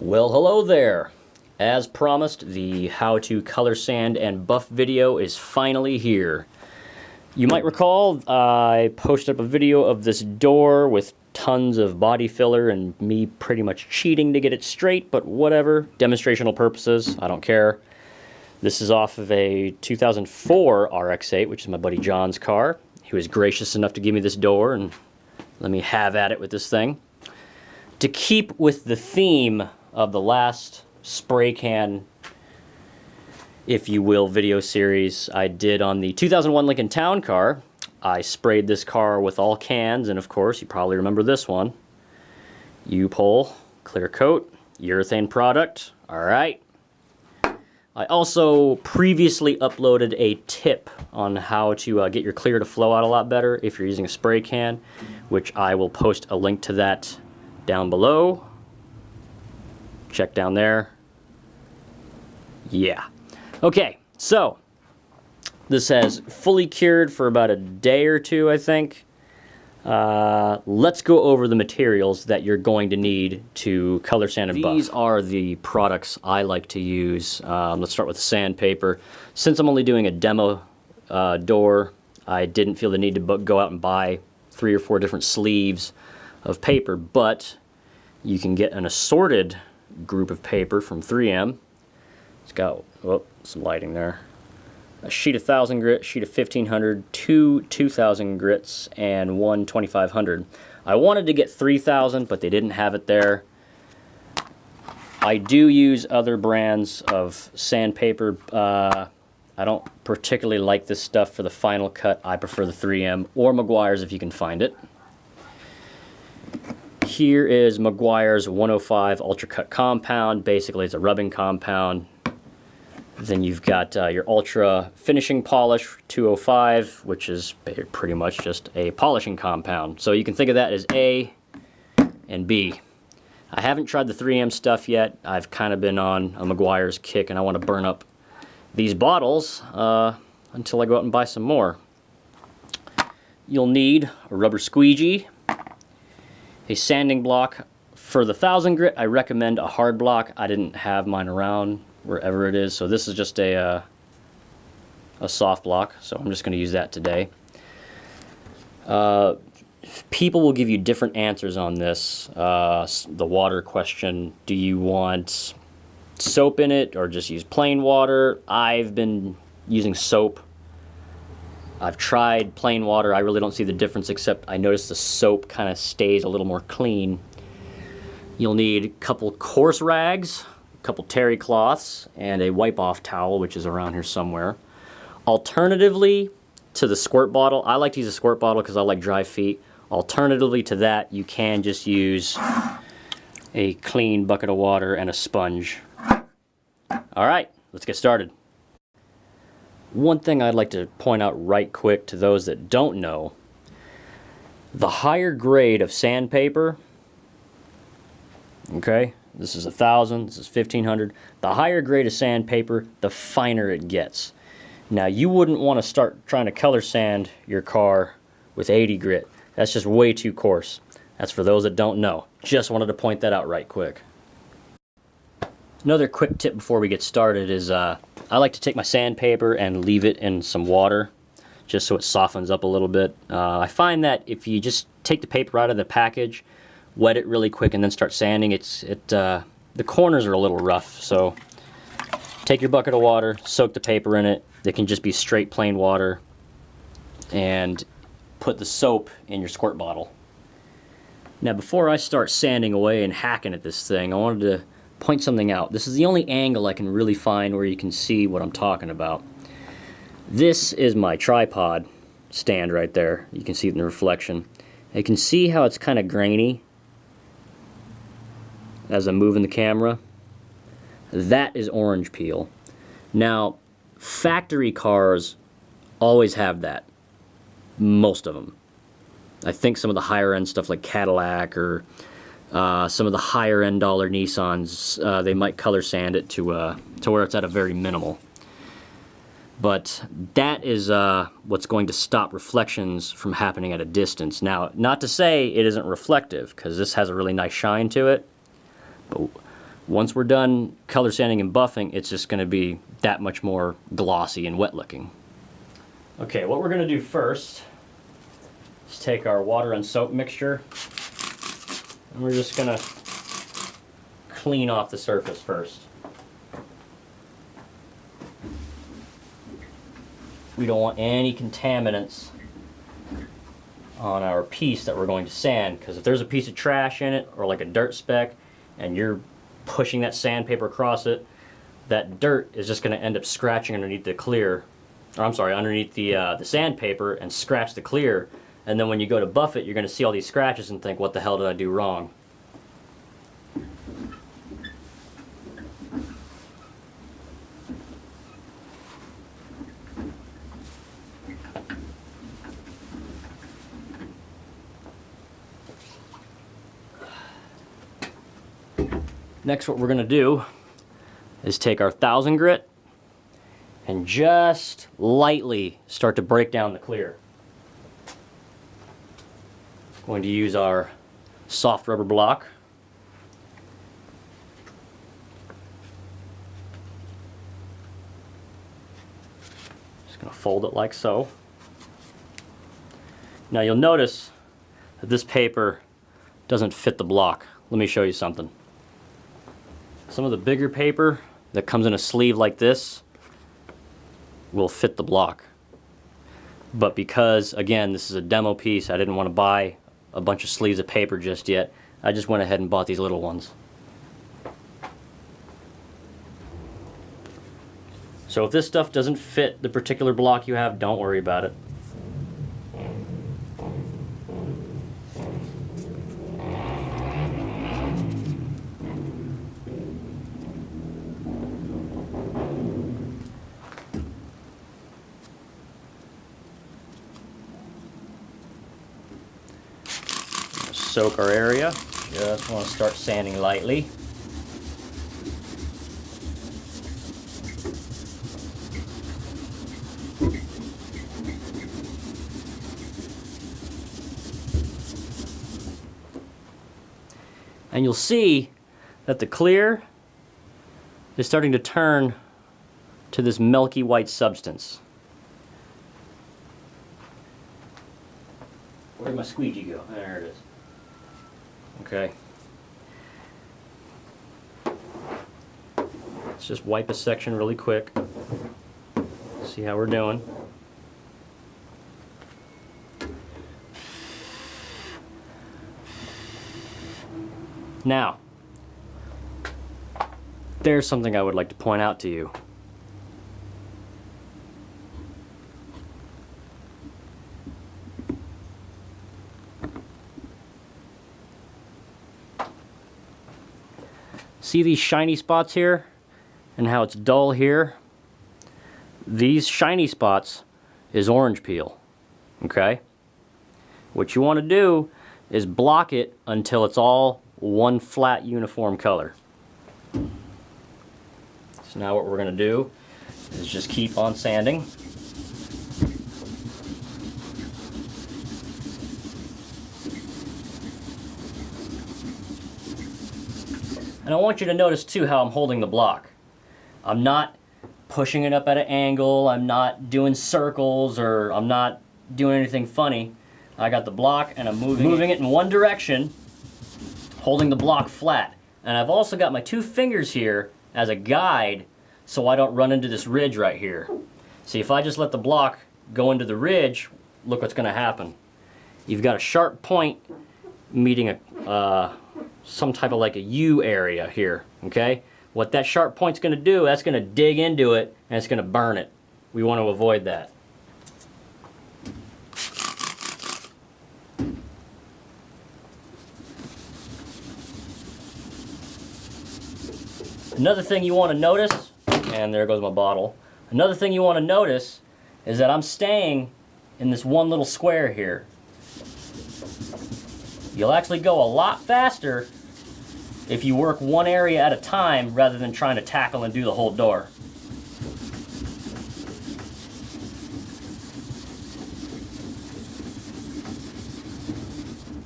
Well, hello there. As promised, the how to color sand and buff video is finally here. You might recall I posted up a video of this door with tons of body filler and me pretty much cheating to get it straight, but whatever, demonstrational purposes, I don't care. This is off of a 2004 RX-8, which is my buddy John's car. He was gracious enough to give me this door and let me have at it with this thing. To keep with the theme of the last spray can, if you will, video series I did on the 2001 Lincoln Town Car, I sprayed this car with all cans, and of course, you probably remember this one. UPOL, clear coat, urethane product, alright. I also previously uploaded a tip on how to get your clear to flow out a lot better if you're using a spray can, which I will post a link to that down below. Check down there. Yeah. Okay, so this has fully cured for about a day or two, I think. Let's go over the materials that you're going to need to color sand and buff. These are the products I like to use. Let's start with the sandpaper. Since I'm only doing a demo door, I didn't feel the need to go out and buy 3 or 4 different sleeves of paper, but you can get an assorted group of paper from 3M. It's got, oh, some lighting there. A sheet of 1,000 grit, sheet of 1,500, 2 2,000 grits, and 1 2,500. I wanted to get 3,000, but they didn't have it there. I do use other brands of sandpaper. I don't particularly like this stuff for the final cut. I prefer the 3M or Meguiar's if you can find it. Here is Meguiar's 105 Ultra Cut Compound. Basically, it's a rubbing compound. Then you've got your Ultra Finishing Polish 205, which is pretty much just a polishing compound. So you can think of that as A and B. I haven't tried the 3M stuff yet. I've kind of been on a Meguiar's kick, and I want to burn up these bottles until I go out and buy some more. You'll need a rubber squeegee, a sanding block. For the 1,000 grit, I recommend a hard block. I didn't have mine around wherever it is, so this is just a soft block, so I'm just going to use that today. People will give you different answers on this. The water question, do you want soap in it or just use plain water? I've been using soap. I've tried plain water. I really don't see the difference, except I notice the soap kind of stays a little more clean. You'll need a couple coarse rags, a couple terry cloths, and a wipe-off towel, which is around here somewhere. Alternatively to the squirt bottle, I like to use a squirt bottle because I like dry feet. Alternatively to that, you can just use a clean bucket of water and a sponge. All right, let's get started. One thing I'd like to point out right quick to those that don't know, the higher grade of sandpaper, okay, this is 1,000, this is 1,500, the higher grade of sandpaper, the finer it gets. Now, you wouldn't want to start trying to color sand your car with 80 grit. That's just way too coarse. That's for those that don't know. Just wanted to point that out right quick. Another quick tip before we get started is I like to take my sandpaper and leave it in some water just so it softens up a little bit. I find that if you just take the paper out of the package, wet it really quick, and then start sanding, the corners are a little rough. So take your bucket of water, soak the paper in it. It can just be straight plain water, and put the soap in your squirt bottle. Now, before I start sanding away and hacking at this thing, I wanted to point something out. This is the only angle I can really find where you can see what I'm talking about. This is my tripod stand right there. You can see it in the reflection. You can see how it's kind of grainy as I'm moving the camera. That is orange peel. Now, factory cars always have that. Most of them. I think some of the higher end stuff like Cadillac or some of the higher end dollar Nissans, they might color sand it to where it's at a very minimal. But that is what's going to stop reflections from happening at a distance. Now, not to say it isn't reflective, because this has a really nice shine to it. But Once we're done color sanding and buffing, it's just going to be that much more glossy and wet looking. Okay, what we're going to do first is take our water and soap mixture, and we're just going to clean off the surface first. We don't want any contaminants on our piece that we're going to sand, because if there's a piece of trash in it or like a dirt speck and you're pushing that sandpaper across it, that dirt is just going to end up scratching underneath the clear, or I'm sorry, underneath the sandpaper and scratch the clear, and then when you go to buff it, you're going to see all these scratches and think, what the hell did I do wrong? Next, what we're going to do is take our 1000 grit and just lightly start to break down the clear. Going to use our soft rubber block. Just going to fold it like so. Now you'll notice that this paper doesn't fit the block. Let me show you something. Some of the bigger paper that comes in a sleeve like this will fit the block. But because, again, this is a demo piece, I didn't want to buy a bunch of sleeves of paper just yet. I just went ahead and bought these little ones. So if this stuff doesn't fit the particular block you have, don't worry about it. Soak our area. Just want to start sanding lightly. And you'll see that the clear is starting to turn to this milky white substance. Where'd my squeegee go? There it is. Okay. Let's just wipe a section really quick. See how we're doing. Now, there's something I would like to point out to you. See these shiny spots here and how it's dull here? These shiny spots is orange peel, okay? What you want to do is block it until it's all one flat uniform color. So now what we're going to do is just keep on sanding. And I want you to notice too how I'm holding the block. I'm not pushing it up at an angle, I'm not doing circles, or I'm not doing anything funny. I got the block and I'm moving it in one direction, holding the block flat. And I've also got my two fingers here as a guide so I don't run into this ridge right here. See, if I just let the block go into the ridge, look what's going to happen. You've got a sharp point meeting a some type of like a U area here, okay? What that sharp point's going to do, that's going to dig into it and it's going to burn it. We want to avoid that. Another thing you want to notice, and there goes my bottle. Another thing you want to notice is that I'm staying in this one little square here. You'll actually go a lot faster if you work one area at a time rather than trying to tackle and do the whole door.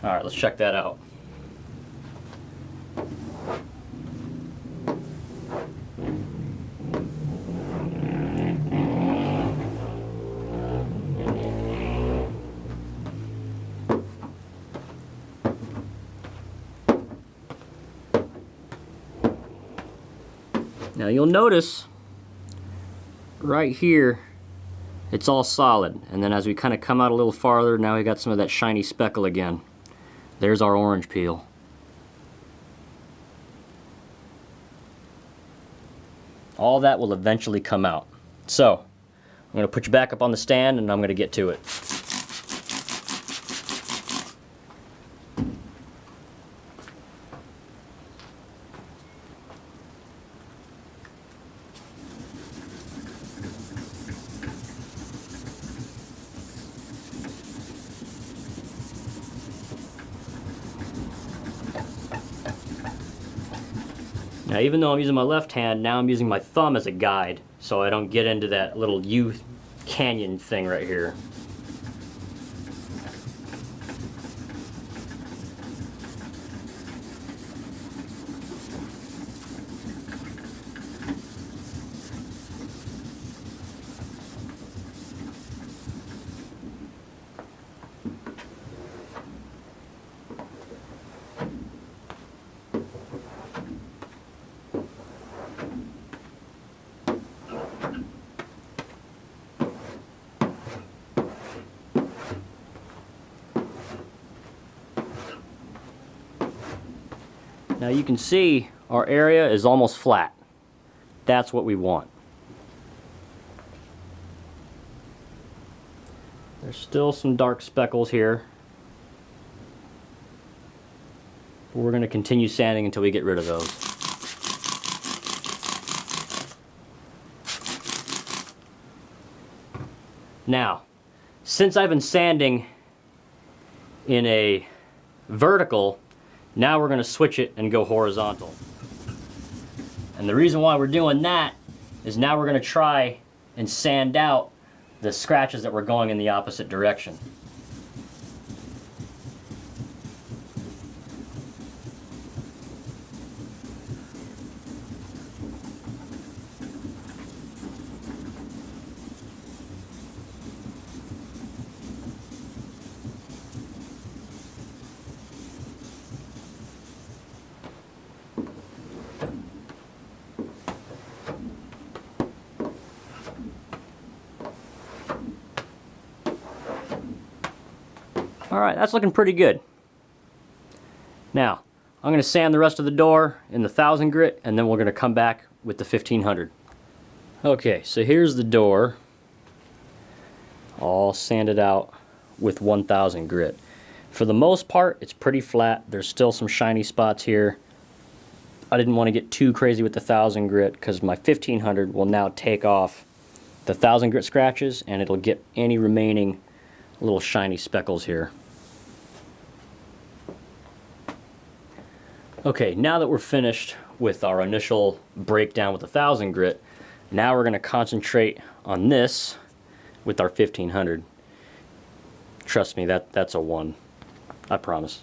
All right, let's check that out. Now you'll notice right here it's all solid, and then as we kind of come out a little farther, now we got some of that shiny speckle again. There's our orange peel. All that will eventually come out. So I'm going to put you back up on the stand and I'm going to get to it. Now, even though I'm using my left hand, now I'm using my thumb as a guide so I don't get into that little U canyon thing right here. Now you can see our area is almost flat. That's what we want. There's still some dark speckles here, but we're going to continue sanding until we get rid of those. Now, since I've been sanding in a vertical, now we're going to switch it and go horizontal. And the reason why we're doing that is now we're going to try and sand out the scratches that were going in the opposite direction. Alright, that's looking pretty good. Now, I'm going to sand the rest of the door in the 1000 grit, and then we're going to come back with the 1500. Okay, so here's the door, all sanded out with 1000 grit. For the most part, it's pretty flat. There's still some shiny spots here. I didn't want to get too crazy with the 1000 grit because my 1500 will now take off the 1000 grit scratches, and it'll get any remaining little shiny speckles here. Okay, now that we're finished with our initial breakdown with the 1000 grit, now we're going to concentrate on this with our 1500. Trust me, that's a 1. I promise.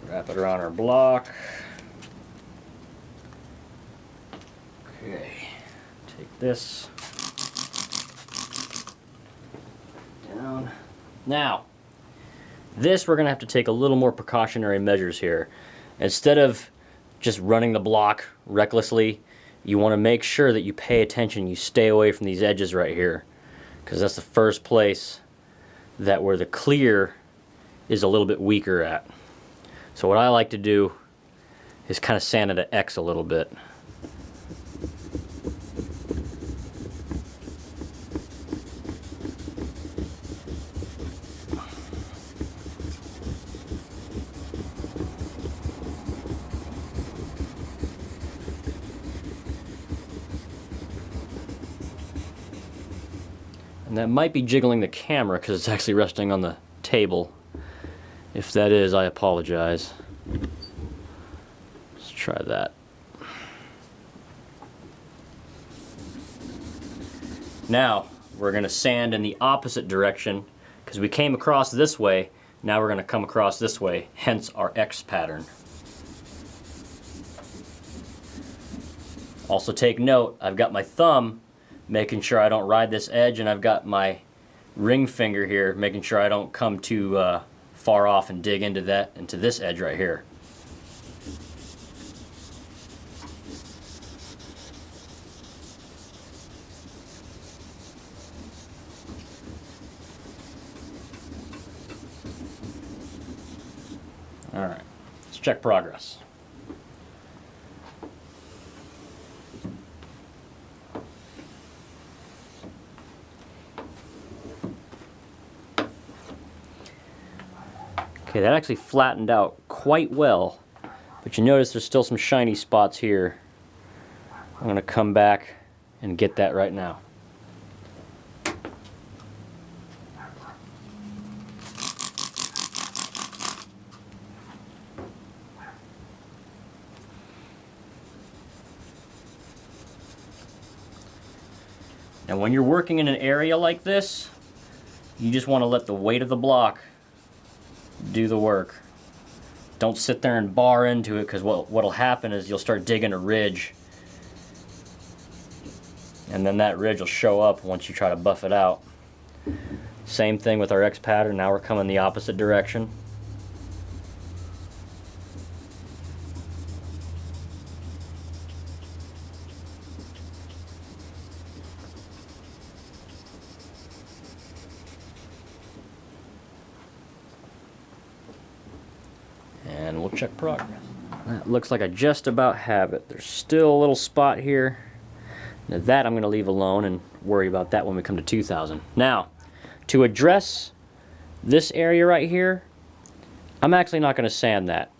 Wrap it around our block. Okay, take this down. Now, this we're going to have to take a little more precautionary measures here. Instead of just running the block recklessly, you want to make sure that you pay attention, you stay away from these edges right here, because that's the first place that where the clear is a little bit weaker at. So what I like to do is kind of sand it at X a little bit. And that might be jiggling the camera because it's actually resting on the table. If that is, I apologize. Let's try that. Now, we're going to sand in the opposite direction because we came across this way. Now we're going to come across this way, hence our X pattern. Also take note, I've got my thumb making sure I don't ride this edge, and I've got my ring finger here making sure I don't come too far off and dig into this edge right here. All right, let's check progress. Okay, that actually flattened out quite well, but you notice there's still some shiny spots here. I'm going to come back and get that right now. And when you're working in an area like this, you just want to let the weight of the block do the work. Don't sit there and bar into it, because what'll happen is you'll start digging a ridge, and then that ridge will show up once you try to buff it out. Same thing with our X pattern. Now we're coming the opposite direction. And we'll check progress. That looks like I just about have it. There's still a little spot here. Now that I'm going to leave alone and worry about that when we come to 2000. Now, to address this area right here, I'm actually not going to sand that.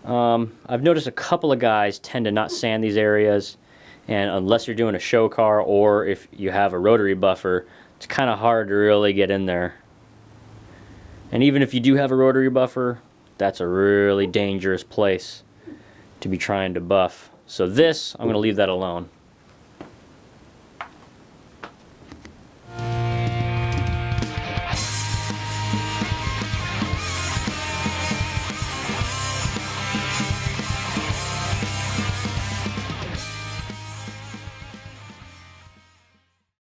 I've noticed a couple of guys tend to not sand these areas, and unless you're doing a show car or if you have a rotary buffer, it's kind of hard to really get in there. And even if you do have a rotary buffer, that's a really dangerous place to be trying to buff. So this, I'm going to leave that alone.